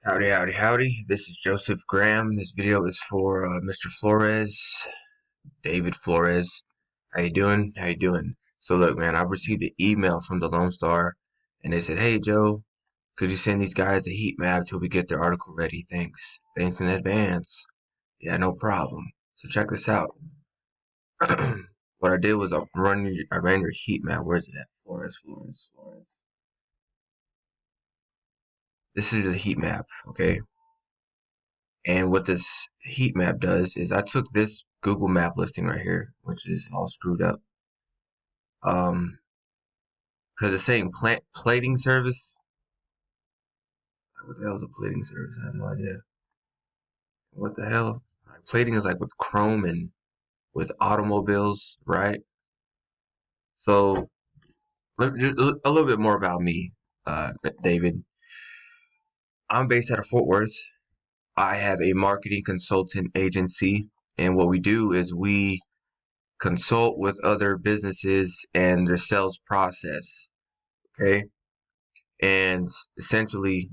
Howdy, howdy, howdy. This is Joseph Graham. This video is for Mr. Flores, David Flores. How you doing? How you doing? So look, man, I've received an email from the Lone Star, and they said, "Hey, Joe, could you send these guys a heat map till we get their article ready? Thanks. Thanks in advance." Yeah, no problem. So check this out. What I did was I ran your heat map. Where's it at? Flores, Flores, Flores. This is a heat map, okay? And what this heat map does is I took this Google map listing right here, which is all screwed up. Because it's saying plating service. What the hell is a plating service? I have no idea. What the hell? Like, plating is like with chrome and with automobiles, right? So just a little bit more about me, David. I'm based out of Fort Worth. I have a marketing consultant agency, and what we do is we consult with other businesses and their sales process. Okay. And essentially,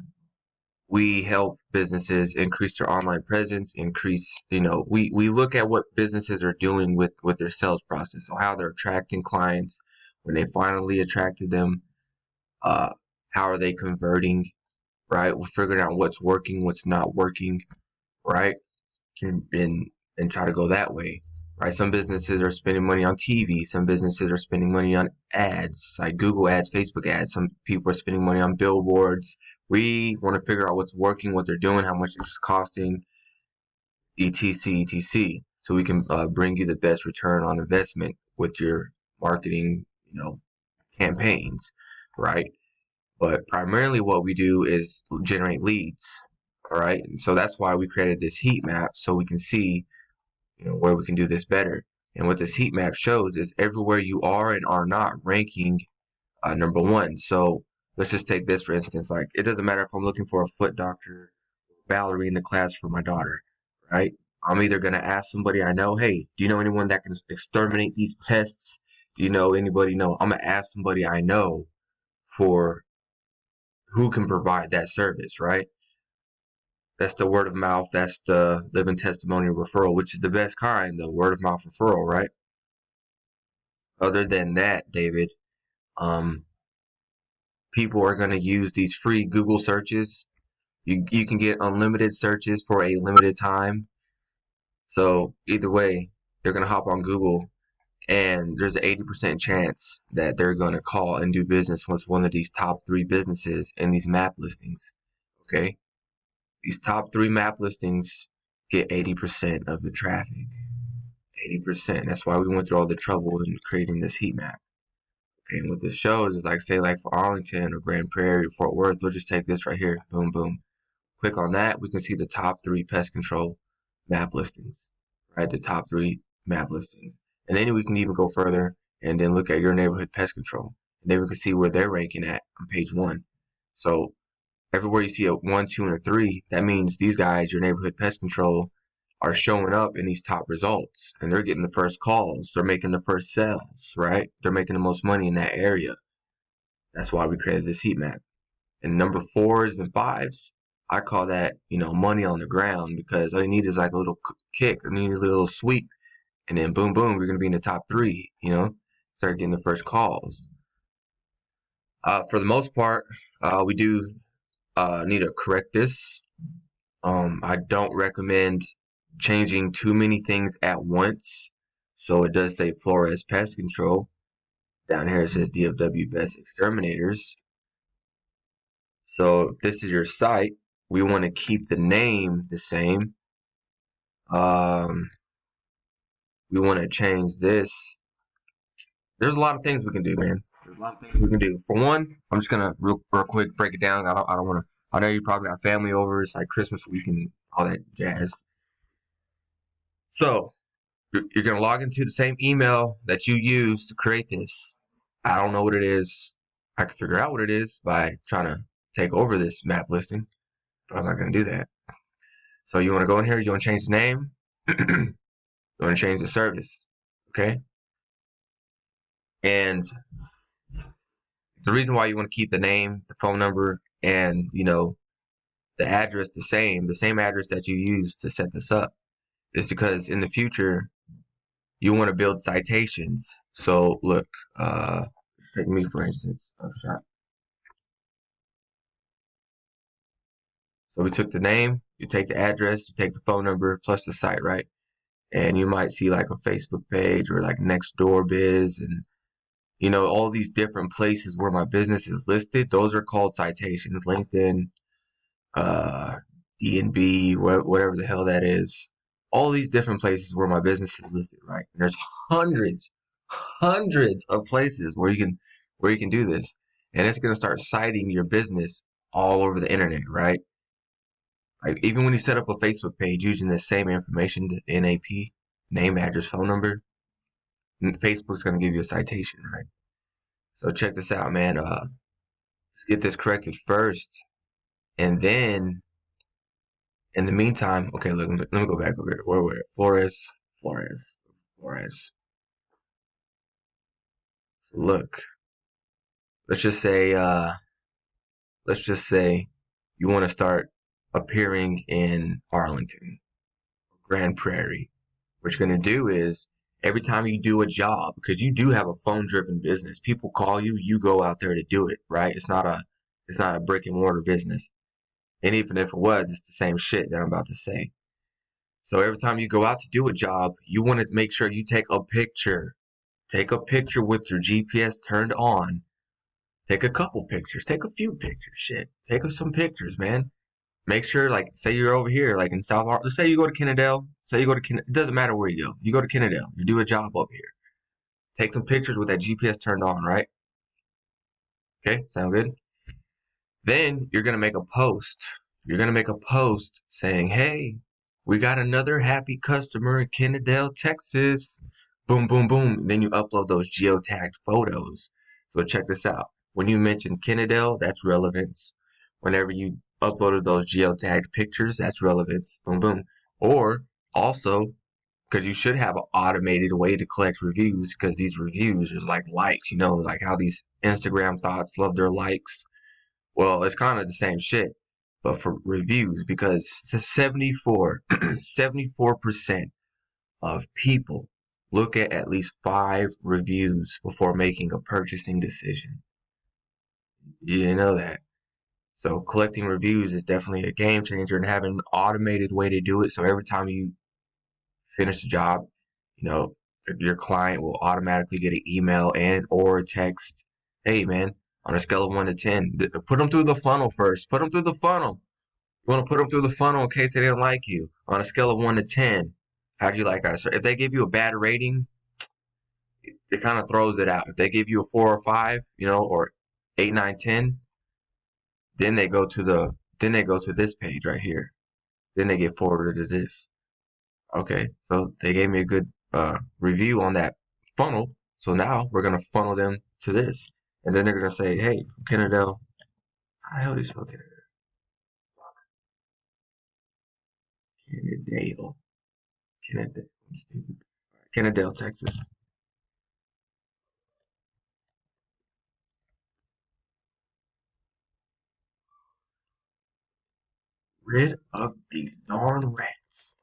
we help businesses increase their online presence, we look at what businesses are doing with their sales process. So how they're attracting clients, when they finally attracted them, uh, how are they converting, right? We're figuring out what's working, what's not working, right? And try to go that way, right? Some businesses are spending money on TV. Some businesses are spending money on ads, like Google ads, Facebook ads. Some people are spending money on billboards. We want to figure out what's working, what they're doing, how much it's costing, etc., etc. So we can bring you the best return on investment with your marketing, campaigns, right? But primarily what we do is generate leads, all right? And so that's why we created this heat map so we can see where we can do this better. And what this heat map shows is everywhere you are and are not ranking number one. So let's just take this for instance. Like, it doesn't matter if I'm looking for a foot doctor, ballerina class for my daughter, right? I'm either going to ask somebody I know, hey, do you know anyone that can exterminate these pests? Do you know anybody? No, I'm going to ask somebody I know for who can provide that service, right? That's the word of mouth. That's the living testimony referral, which is the best kind, the word of mouth referral, right? Other than that, David, um, people are going to use these free Google searches. You can get unlimited searches for a limited time. So either way, they're going to hop on Google, and there's an 80% chance that they're going to call and do business with one of these top 3 businesses in these map listings. Okay? These top 3 map listings get 80% of the traffic. 80%. That's why we went through all the trouble in creating this heat map. Okay, and what this shows is, like, say, like for Arlington or Grand Prairie or Fort Worth, we'll just take this right here. Boom, boom. Click on that. We can see the top 3 pest control map listings, right? The top 3 map listings. And then we can even go further and then look at your neighborhood pest control. And then we can see where they're ranking at on page 1. So everywhere you see a 1, 2, and a 3, that means these guys, your neighborhood pest control, are showing up in these top results, and they're getting the first calls. They're making the first sales, right? They're making the most money in that area. That's why we created this heat map. And number 4s and 5s, I call that, money on the ground, because all you need is like a little kick, and you need a little sweep, and then boom, boom, you're gonna be in the top 3. Start getting the first calls. For the most part, we do need to correct this. I don't recommend changing too many things at once. So it does say Flores Pest Control. Down here it says dfwbestpestexterminators. Best Exterminators. So if this is your site, we want to keep the name the same. We want to change this. There's a lot of things we can do, man. There's a lot of things we can do. For one, I'm just gonna real quick break it down. I don't want to. I know you probably got family over. It's like Christmas week and all that jazz. So you're going to log into the same email that you used to create this. I don't know what it is. I can figure out what it is by trying to take over this map listing, but I'm not going to do that. So you want to go in here, you want to change the name, you want to change the service, okay? And the reason why you want to keep the name, the phone number, and, the address the same address that you used to set this up. Is because in the future you want to build citations. So look, take me for instance, Upshot. So we took the name, you take the address, you take the phone number plus the site, right? And you might see like a Facebook page or like Next Door Biz and all these different places where my business is listed. Those are called citations. LinkedIn, uh, D&B, whatever the hell that is. All these different places where my business is listed, right? And there's hundreds of places where you can do this, and it's gonna start citing your business all over the internet, right? Like even when you set up a Facebook page using the same information, the NAP, name, address, phone number, Facebook's gonna give you a citation, right? So check this out, man. Let's get this corrected first, and then in the meantime, okay, look, let me go back over here. Where we're at, Flores. So look, let's just say, you want to start appearing in Arlington, Grand Prairie. What you're gonna do is every time you do a job, because you do have a phone-driven business, people call you, you go out there to do it, right? It's not a brick and mortar business. And even if it was, it's the same shit that I'm about to say. So every time you go out to do a job, you want to make sure you take a picture. Take a picture with your GPS turned on. Take a couple pictures. Take a few pictures. Shit. Take some pictures, man. Make sure, like, say you're over here, like in South Let's say you go to Kennedale. It doesn't matter where you go. You go to Kennedale. You do a job over here. Take some pictures with that GPS turned on, right? Okay, sound good? Then you're going to make a post. You're going to make a post saying, hey, we got another happy customer in Kennedale, Texas. Boom, boom, boom. Then you upload those geotagged photos. So check this out. When you mention Kennedale, that's relevance. Whenever you uploaded those geotagged pictures, that's relevance. Boom, boom. Or also, because you should have an automated way to collect reviews, because these reviews are like likes, like how these Instagram thoughts love their likes. Well, it's kind of the same shit, but for reviews, because 74% of people look at least 5 reviews before making a purchasing decision. You didn't know that. So collecting reviews is definitely a game changer, and having an automated way to do it. So every time you finish the job, your client will automatically get an email and or a text. Hey, man, on a scale of 1 to 10, put them through the funnel first. Put them through the funnel. You want to put them through the funnel in case they didn't like you. On a scale of 1 to 10, how'd you like us? If they give you a bad rating, it kind of throws it out. If they give you a 4 or 5, or 8, 9, 10, then they go to this page right here. Then they get forwarded to this. Okay, so they gave me a good review on that funnel. So now we're gonna funnel them to this, and then they're gonna say, "Hey, Kennedale, how the hell do you spell Kennedale? Kennedale, I'm stupid. Kennedale, Texas. Rid of these darn rats."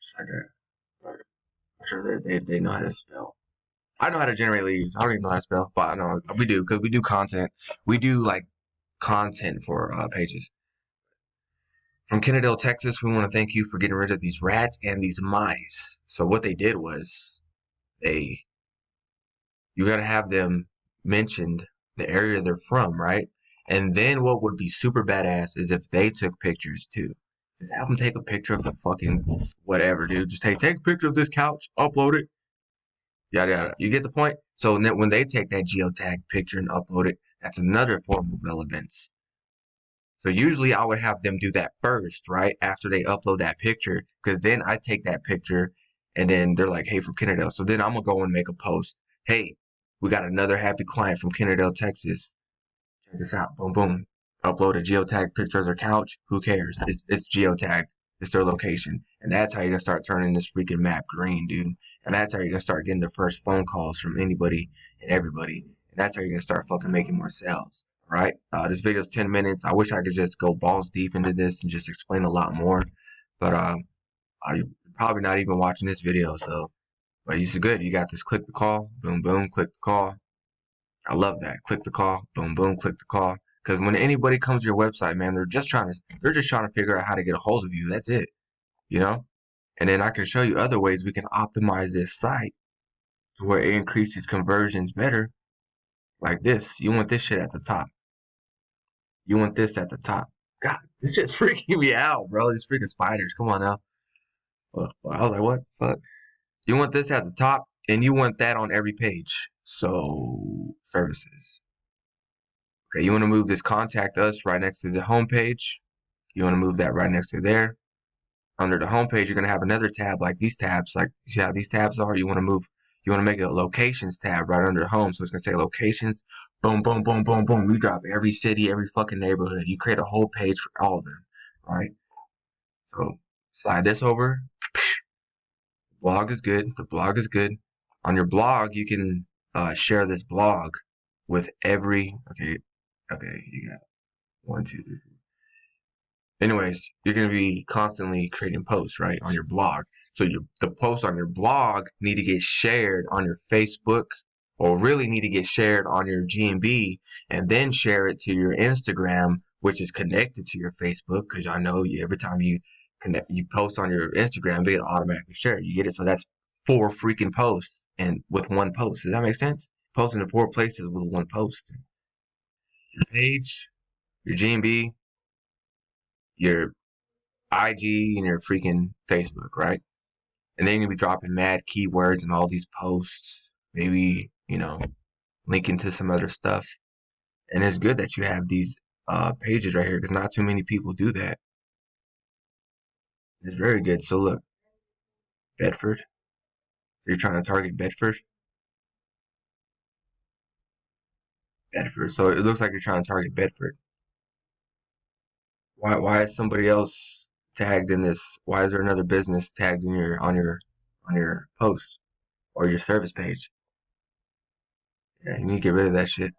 Just like that. I'm sure they know how to spell. I know how to generate leads. I don't even know how to spell, but I know we do because we do content. We do like content for pages. From Kennedale, Texas, we want to thank you for getting rid of these rats and these mice. So what they did was you got to have them mentioned the area they're from, right? And then what would be super badass is if they took pictures too. Just have them take a picture of the fucking whatever, dude. Just take a picture of this couch, upload it, yada yada. You get the point? So when they take that geotag picture and upload it, that's another form of relevance. So usually I would have them do that first, right? After they upload that picture, because then I take that picture and then they're like, hey, from Kennedale. So then I'm gonna go and make a post. Hey, we got another happy client from Kennedale, Texas. Check this out. Boom, boom. Upload a geotag picture of their couch. Who cares? It's geotagged. It's their location. And that's how you're gonna start turning this freaking map green, dude. And that's how you're gonna start getting the first phone calls from anybody and everybody. And that's how you're gonna start fucking making more sales. All right. This video is 10 minutes. I wish I could just go balls deep into this and just explain a lot more. But you're probably not even watching this video, so but it's good. You got this click the call, boom boom, click the call. I love that. Click the call, boom boom, click the call. Because when anybody comes to your website, man, they're just trying to figure out how to get a hold of you. That's it. You know? And then I can show you other ways we can optimize this site to where it increases conversions better. Like this. You want this shit at the top. You want this at the top. God, this shit's freaking me out, bro. These freaking spiders. Come on now. Well, I was like, what the fuck? You want this at the top, and you want that on every page. So, services. Okay, you want to move this contact us right next to the home page. You want to move that right next to there. Under the home page, you're going to have another tab like these tabs. Like, see how these tabs are? You want to make a locations tab right under home. So it's going to say locations. Boom, boom, boom, boom, boom. You drop every city, every fucking neighborhood. You create a whole page for all of them. All right? So slide this over. Blog is good. The blog is good. On your blog, you can share this blog with every. Okay, you got 1, 2, 3, 4. Anyways, you're gonna be constantly creating posts, right, on your blog. So the posts on your blog need to get shared on your Facebook, or really need to get shared on your GMB, and then share it to your Instagram, which is connected to your Facebook. Because I know every time you post on your Instagram, they automatically share it. You get it? So that's 4 freaking posts and with 1 post. Does that make sense? Posting in 4 places with 1 post. Your page, your GMB, your IG, and your freaking Facebook, right? And then you're gonna be dropping mad keywords and all these posts, maybe, linking to some other stuff. And it's good that you have these pages right here, because not too many people do that. It's very good. So look, Bedford. So you're trying to target Bedford. Bedford. So it looks like you're trying to target Bedford. Why is somebody else tagged in this? Why is there another business tagged in on your post or your service page? Yeah, you need to get rid of that shit.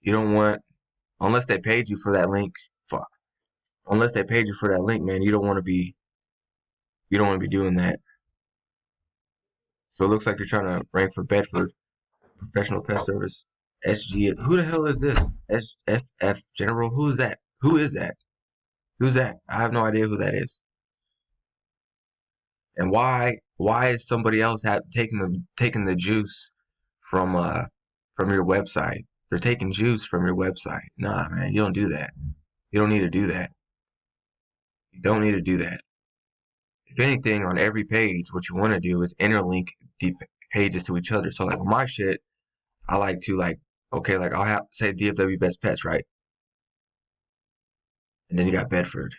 You don't want, unless they paid you for that link. Fuck. Unless they paid you for that link, man, you don't want to be doing that. So it looks like you're trying to rank for Bedford Professional Pest Service. SG. Who the hell is this? SFF General. Who is that? Who is that? Who's that? I have no idea who that is. And why is somebody else taking the juice from your website? They're taking juice from your website. Nah, man, you don't do that. You don't need to do that. You don't need to do that. If anything, on every page, what you want to do is interlink the pages to each other. So like with my shit, I like to I'll have say DFW Best Pets, right? And then you got Bedford.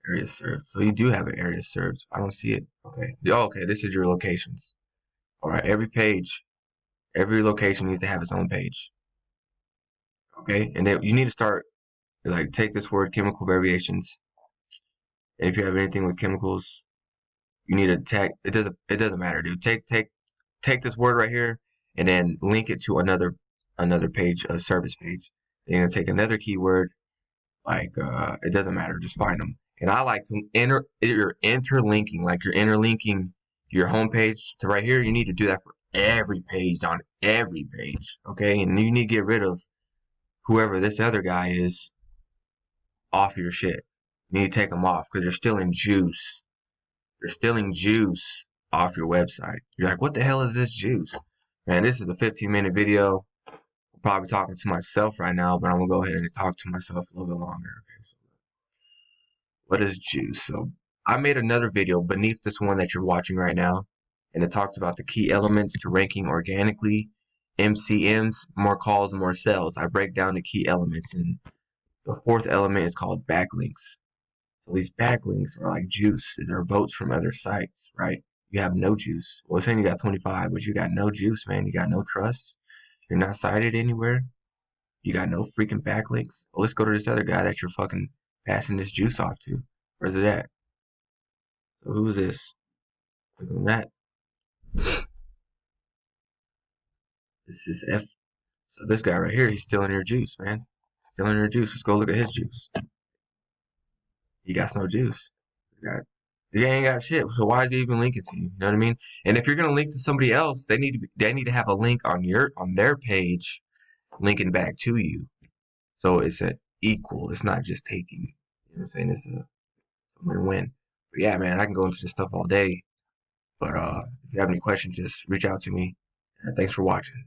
Area served. So you do have an area served. I don't see it. Okay. Oh, okay. This is your locations. All right. Every page, every location needs to have its own page. Okay. And then you need to start take this word chemical variations. And if you have anything with chemicals, you need to tag. It doesn't matter, dude. Take this word right here and then link it to another page, a service page. Then you're gonna take another keyword. It doesn't matter. Just find them. And I like to you're interlinking, like you're interlinking your homepage to right here. You need to do that for every page, on every page. Okay. And you need to get rid of whoever this other guy is off your shit. You need to take them off because they're stealing juice. They're stealing juice off your website. You're like, what the hell is this juice? Man, this is a 15-minute video. I'm probably talking to myself right now, but I'm gonna go ahead and talk to myself a little bit longer. Okay, so what is juice? So I made another video beneath this one that you're watching right now, and it talks about the key elements to ranking organically, MCMs, more calls, more sales. I break down the key elements, and the 4th element is called backlinks. So these backlinks are like juice. They're votes from other sites, right? You have no juice. Well, saying you got 25, but you got no juice, man. You got no trust. You're not cited anywhere. You got no freaking backlinks. Well, let's go to this other guy that you're fucking passing this juice off to. Where's it at? So who's this? Click on that. This is F. So this guy right here, he's stealing your juice, man. Stealing your juice. Let's go look at his juice. He got no juice. He ain't got shit. So why is he even linking to you? You know what I mean? And if you're gonna link to somebody else, they need to have a link on their page, linking back to you. So it's an equal. It's not just taking. You know what I'm saying? It's a win-win. But yeah, man, I can go into this stuff all day. But if you have any questions, just reach out to me. And thanks for watching.